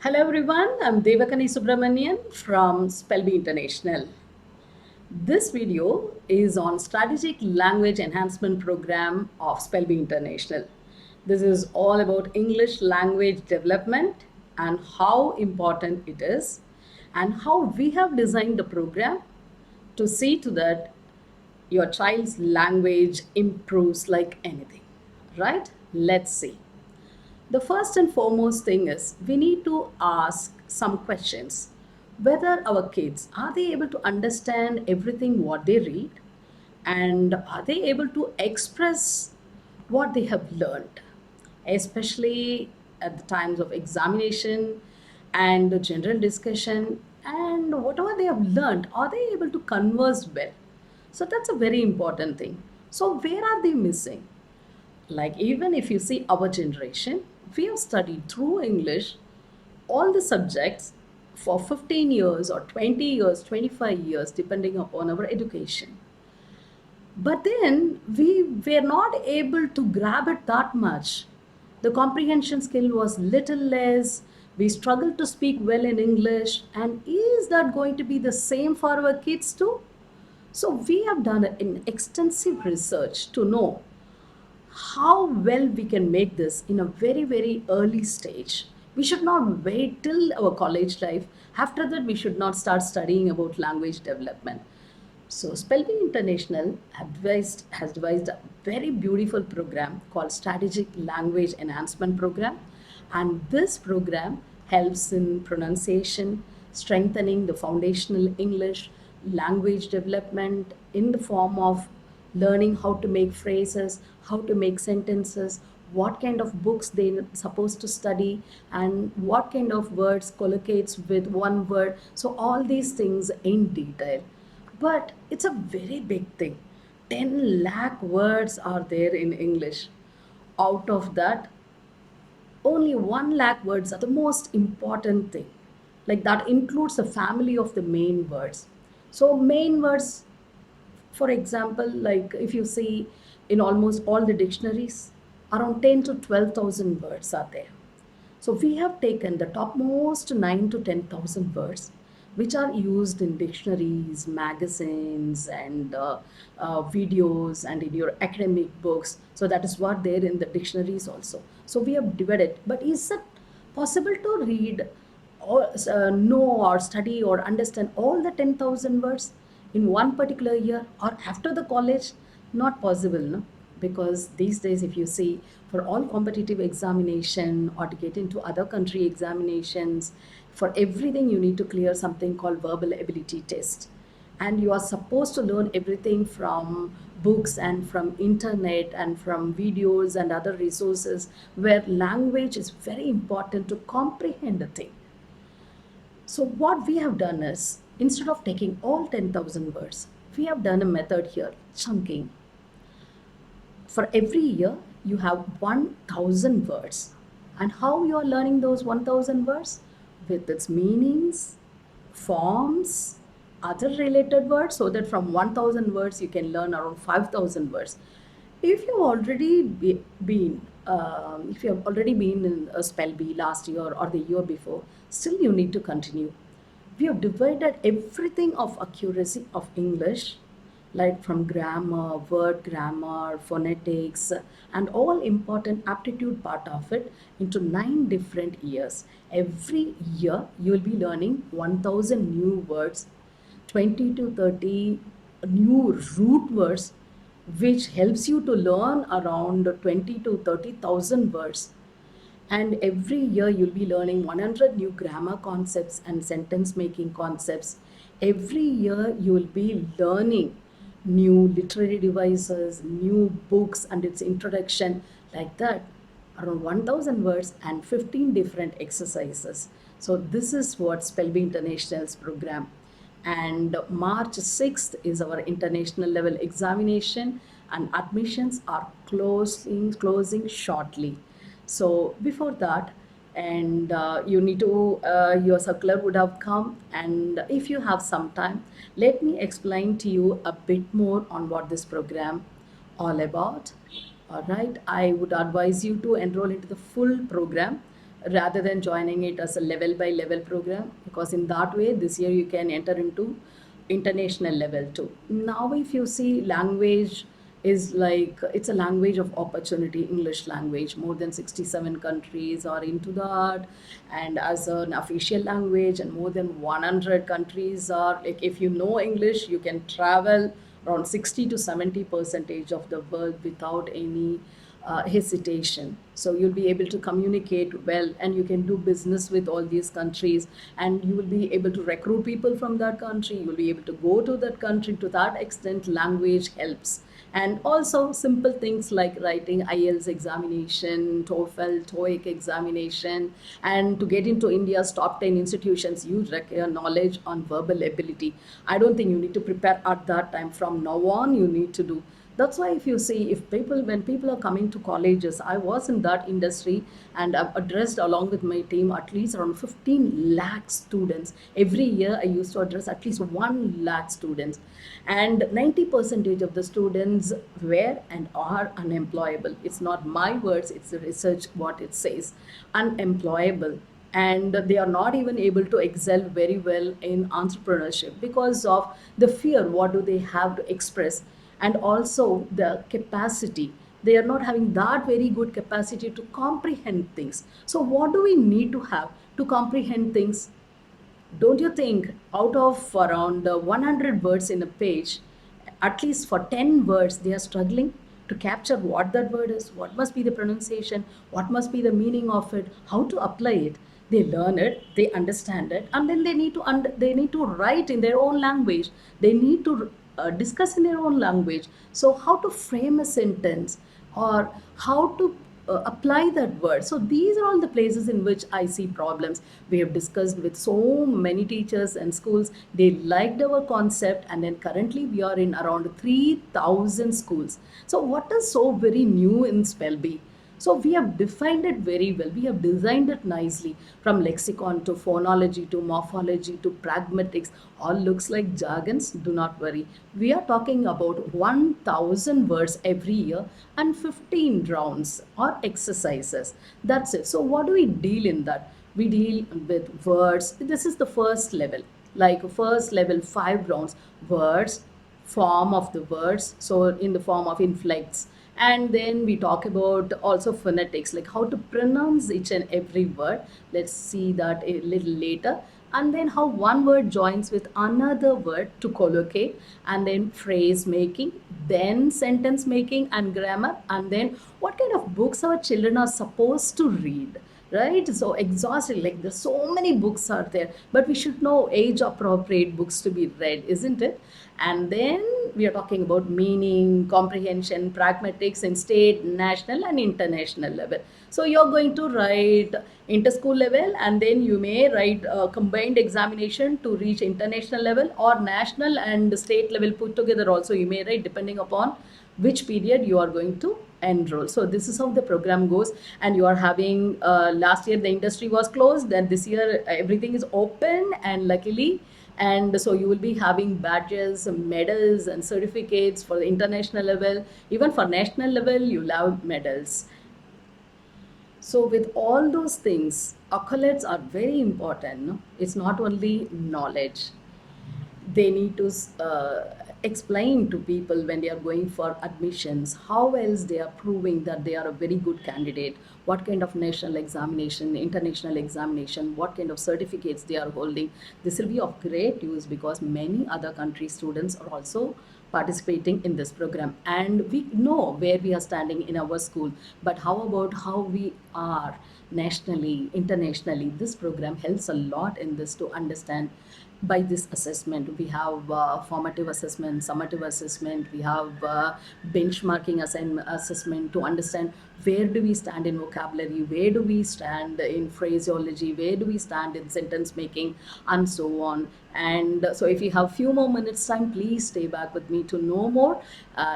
Hello everyone, I'm Devakani Subramanian from Spellbee International. This video is on Strategic Language Enhancement Program of Spellbee International. This is all about English language development and how important it is and how we have designed the program to see to that your child's language improves like anything. Right? Let's see. The first and foremost thing is we need to ask some questions. Whether our kids are they able to understand everything what they read and are they able to express what they have learned, especially at the times of examination and the general discussion, and whatever they have learned, are they able to converse well? So that's a very important thing. So where are they missing? Like, even if you see our generation, we have studied through English all the subjects for 15 years or 20 years, 25 years, depending upon our education. But then we were not able to grab it that much. The comprehension skill was little less. We struggled to speak well in English. And is that going to be the same for our kids too? So we have done an extensive research to know how well we can make this in a very, very early stage. We should not wait till our college life. After that, we should not start studying about language development. So Spelling International has devised a very beautiful program called Strategic Language Enhancement Program. And this program helps in pronunciation, strengthening the foundational English language development in the form of learning how to make phrases, how to make sentences, what kind of books they're supposed to study, and what kind of words collocates with one word. So all these things in detail. But it's a very big thing. 10 lakh words are there in English. Out of that, only 1 lakh words are the most important thing. Like, that includes the family of the main words. So main words, for example, like if you see in almost all the dictionaries, around 10 to 12,000 words are there. So we have taken the topmost 9 to 10,000 words which are used in dictionaries, magazines, and videos, and in your academic books. So that is what there in the dictionaries also. So we have divided. But is it possible to read or know or study or understand all the 10,000 words in one particular year or after the college? Not possible, no? Because these days, if you see, for all competitive examination or to get into other country examinations, for everything you need to clear something called verbal ability test, and you are supposed to learn everything from books and from internet and from videos and other resources, where language is very important to comprehend a thing. So what we have done is, instead of taking all 10,000 words, we have done a method here, chunking. For every year, you have 1,000 words. And how you are learning those 1,000 words? With its meanings, forms, other related words, so that from 1,000 words you can learn around 5,000 words. If you have already been in a spell bee last year or the year before, still you need to continue. We have divided everything of accuracy of English, like from grammar, word grammar, phonetics, and all important aptitude part of it, into 9 different years. Every year you will be learning 1,000 new words, 20 to 30 new root words, which helps you to learn around 20 to 30,000 words. And every year you'll be learning 100 new grammar concepts and sentence making concepts. Every year you will be learning new literary devices, new books and its introduction, like that, around 1,000 words and 15 different exercises. So this is what Spellbee International's program. And March 6th is our international level examination, and admissions are closing shortly. So before that, and you need to your circular would have come, and if you have some time, let me explain to you a bit more on what this program all about. All right, I would advise you to enroll into the full program. rather than joining it as a level by level program, because in that way this year you can enter into international level too. Now if you see, language is like, it's a language of opportunity. English language, more than 67 countries are into that, and as an official language, and more than 100 countries are like, if you know English you can travel around 60 to 70 percentage of the world without any hesitation. So you'll be able to communicate well, and you can do business with all these countries, and you will be able to recruit people from that country. You will be able to go to that country. To that extent, language helps. And also simple things like writing IELTS examination, TOEFL, TOEIC examination, and to get into India's top 10 institutions, you require knowledge on verbal ability. I don't think you need to prepare at that time. From now on, you need to do. That's why if you see, if people, when people are coming to colleges, I was in that industry, and I've addressed along with my team at least around 15 lakh students. Every year I used to address at least 1 lakh students, and 90 percentage of the students were and are unemployable. It's not my words, it's the research what it says. Unemployable, and they are not even able to excel very well in entrepreneurship because of the fear. What do they have to express? And also the capacity, they are not having that very good capacity to comprehend things. So what do we need to have to comprehend things? Don't you think out of around 100 words in a page, at least for 10 words, they are struggling to capture what that word is, what must be the pronunciation, what must be the meaning of it, how to apply it? They learn it, they understand it, and then they need to they need to write in their own language. They need to discuss in their own language. So how to frame a sentence, or how to apply that word. So these are all the places in which I see problems. We have discussed with so many teachers and schools. They liked our concept, and then currently we are in around 3,000 schools. So what is so very new in Spellbee? So we have defined it very well. We have designed it nicely, from lexicon to phonology to morphology to pragmatics. All looks like jargons. Do not worry. We are talking about 1,000 words every year and 15 rounds or exercises. That's it. So what do we deal in that? We deal with words. This is the first level. Like first level, 5 rounds. Words, form of the words, so in the form of inflects, and then we talk about also phonetics, like how to pronounce each and every word. Let's see that a little later. And then how one word joins with another word to collocate, and then phrase making, then sentence making and grammar, and then what kind of books our children are supposed to read, right? So exhausting, like there's so many books are there, but we should know age appropriate books to be read, isn't it? And then we are talking about meaning, comprehension, pragmatics in state, national and international level. So you're going to write inter-school level, and then you may write a combined examination to reach international level, or national and state level put together also you may write, depending upon which period you are going to enroll. So this is how the program goes. And you are having, last year the industry was closed, and this year everything is open, and luckily, and so you will be having badges, medals and certificates for the international level. Even for national level you'll have medals. So with all those things, accolades are very important, no? It's not only knowledge. They need to explain to people when they are going for admissions how else they are proving that they are a very good candidate, what kind of national examination, international examination, what kind of certificates they are holding. This will be of great use, because many other country students are also participating in this program, and we know where we are standing in our school, but how about how we are nationally, internationally? This program helps a lot in this, to understand. By this assessment, we have formative assessment, summative assessment, we have benchmarking assessment, to understand where do we stand in vocabulary, where do we stand in phraseology, where do we stand in sentence making, and so on. And so if you have few more minutes time, please stay back with me to know more.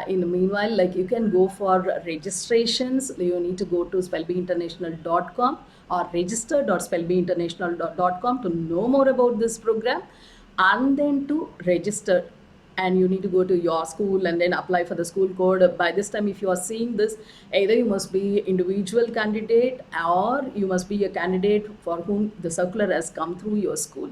In the meanwhile, like, you can go for registrations. You need to go to spellbeeinternational.com or register.spellbeinternational.com to know more about this program, and then to register. and you need to go to your school and then apply for the school code. By this time, if you are seeing this, either you must be individual candidate or you must be a candidate for whom the circular has come through your school.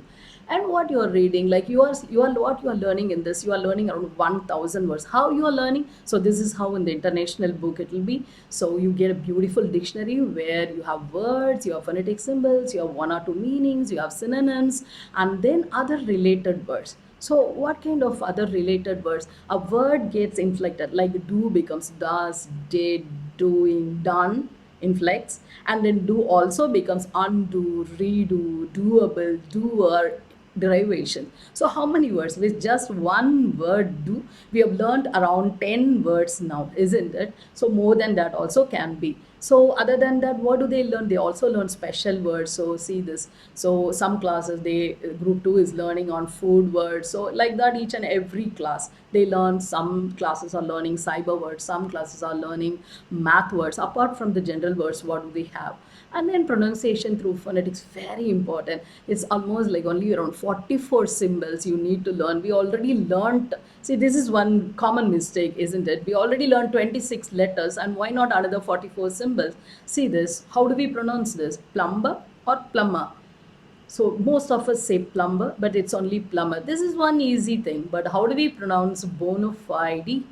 And what you are reading, like you are what you are learning in this, you are learning around 1000 words. How you are learning? So this is how in the international book it will be. So you get a beautiful dictionary where you have words, you have phonetic symbols, you have one or two meanings, you have synonyms, and then other related words. So what kind of other related words? A word gets inflected, like do becomes does, did, doing, done, inflects, and then do also becomes undo, redo, doable, doer, derivation. So how many words? With just one word do, we have learned around 10 words now, isn't it? So more than that also can be. So other than that, what do they learn? They also learn special words. So see this. So some classes, they group 2 is learning on food words. So like that, each and every class they learn. Some classes are learning cyber words, some classes are learning math words. Apart from the general words, what do they have? And then pronunciation through phonetics, very important. It's almost like only around 44 symbols you need to learn. We already learned. See, this is one common mistake, isn't it? We already learned 26 letters, and why not another 44 symbols? See this. How do we pronounce this? Plumber or plumber? So most of us say plumber, but it's only plumber. This is one easy thing. But how do we pronounce bona fide?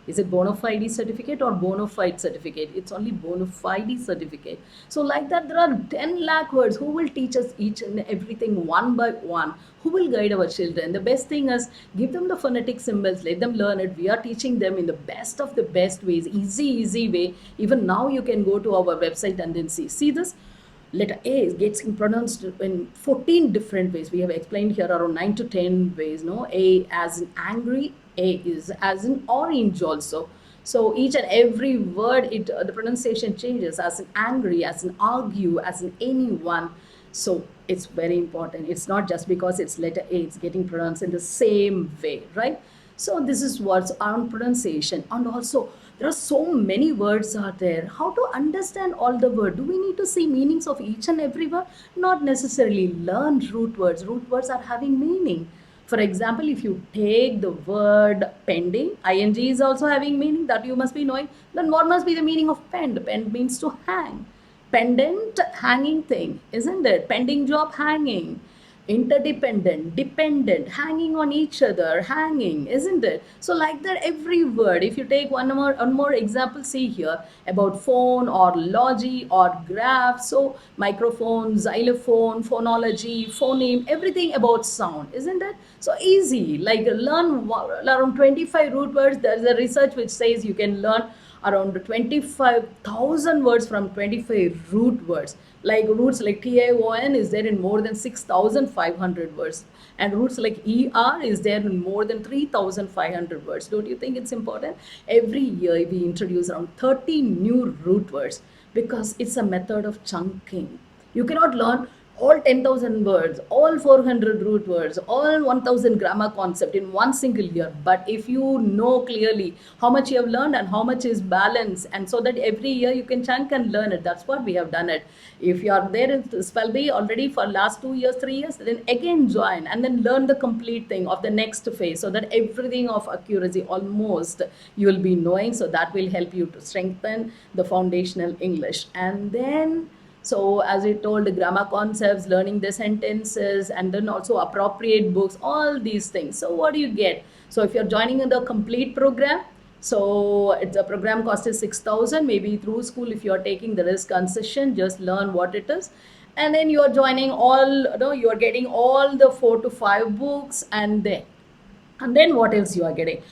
Is it bona fide certificate or bona fide certificate? It's only bona fide certificate. So like that, there are 10 lakh words. Who will teach us each and everything one by one? Who will guide our children? The best thing is give them the phonetic symbols, let them learn it. We are teaching them in the best of the best ways, easy way. Even now you can go to our website and then see this. Letter A gets pronounced in 14 different ways. We have explained here around 9 to 10 ways. No, A as in angry, A is as in orange also. So each and every word, the pronunciation changes, as in angry, as in argue, as in anyone. So it's very important. It's not just because it's letter A, it's getting pronounced in the same way, right? So this is what's on pronunciation. And also there are so many words are there. How to understand all the word? Do we need to see meanings of each and every word? Not necessarily. Learn root words. Root words are having meaning. For example, if you take the word pending, ing is also having meaning, that you must be knowing. Then what must be the meaning of pend? Pend means to hang. Pendant, hanging thing, isn't it? Pending job, hanging. Interdependent, dependent, hanging on each other, hanging, isn't it? So like that, every word. If you take one more example, see here about phone or logy or graph. So microphone, xylophone, phonology, phoneme, everything about sound, isn't it? So easy. Like learn around 25 root words. There's a research which says you can learn around 25,000 words from 25 root words. Like roots like TION is there in more than 6,500 words, and roots like ER is there in more than 3,500 words. Don't you think it's important? Every year we introduce around 30 new root words because it's a method of chunking. You cannot learn all 10,000 words, all 400 root words, all 1000 grammar concept in one single year. But if you know clearly how much you have learned and how much is balance, and so that every year you can chunk and learn it. That's what we have done it. If you are there in Spellbee already for last 2 years, 3 years, then again join and then learn the complete thing of the next phase, so that everything of accuracy almost you will be knowing. So that will help you to strengthen the foundational English. And then, so as I told, the grammar concepts, learning the sentences, and then also appropriate books, all these things. So what do you get? So if you're joining in the complete program, so it's a program cost is 6,000. Maybe through school, if you're taking the risk concession, just learn what it is. And then you're joining all, you're getting all the 4 to 5 books, and then what else you are getting?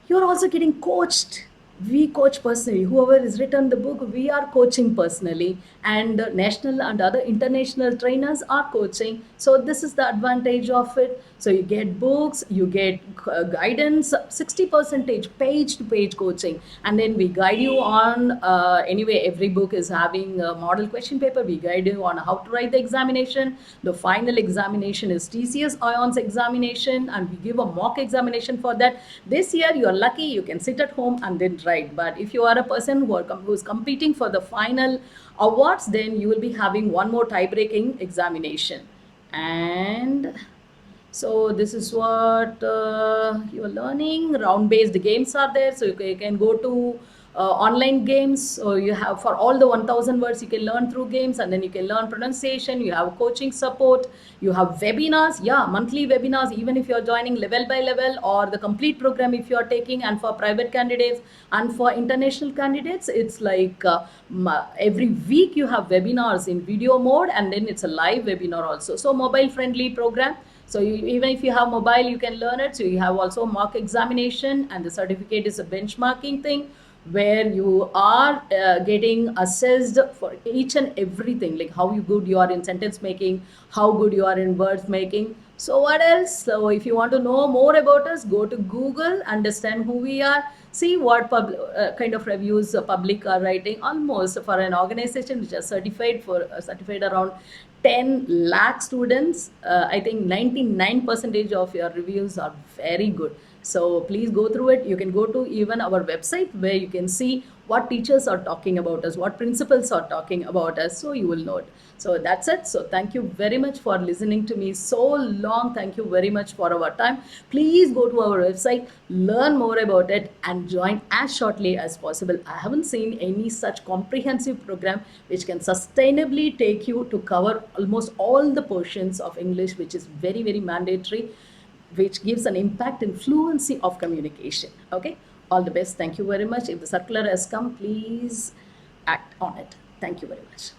You're also getting coached. We coach personally. Whoever has written the book, we are coaching personally, and national and other international trainers are coaching. So this is the advantage of it. So you get books, you get guidance, 60% page to page coaching, and then we guide you on. Anyway, every book is having a model question paper. We guide you on how to write the examination. The final examination is TCS IONS examination, and we give a mock examination for that. This year you are lucky, you can sit at home and then write. But if you are a person who's competing for the final awards, then you will be having one more tie breaking examination. And So this is what you are learning. Round-based games are there, so you can go to online games. So you have for all the 1,000 words you can learn through games, and then you can learn pronunciation. You have coaching support. You have webinars. Yeah, monthly webinars. Even if you are joining level by level or the complete program if you are taking, and for private candidates and for international candidates, it's like every week you have webinars in video mode, and then it's a live webinar also. So mobile friendly program. So even if you have mobile, you can learn it. So you have also mock examination, and the certificate is a benchmarking thing where you are getting assessed for each and everything, like how good you are in sentence making, how good you are in words making. So what else? So if you want to know more about us, go to Google, understand who we are, see what kind of reviews public are writing. Almost for an organization which is certified around 10 lakh students, I think 99% of your reviews are very good. So please go through it. You can go to even our website where you can see what teachers are talking about us, what principals are talking about us, so you will know it. So that's it. So thank you very much for listening to me so long. Thank you very much for our time. Please go to our website, learn more about it, and join as shortly as possible. I haven't seen any such comprehensive program which can sustainably take you to cover almost all the portions of English, which is very, very mandatory, which gives an impact in fluency of communication. Okay, all the best. Thank you very much. If the circular has come, please act on it. Thank you very much.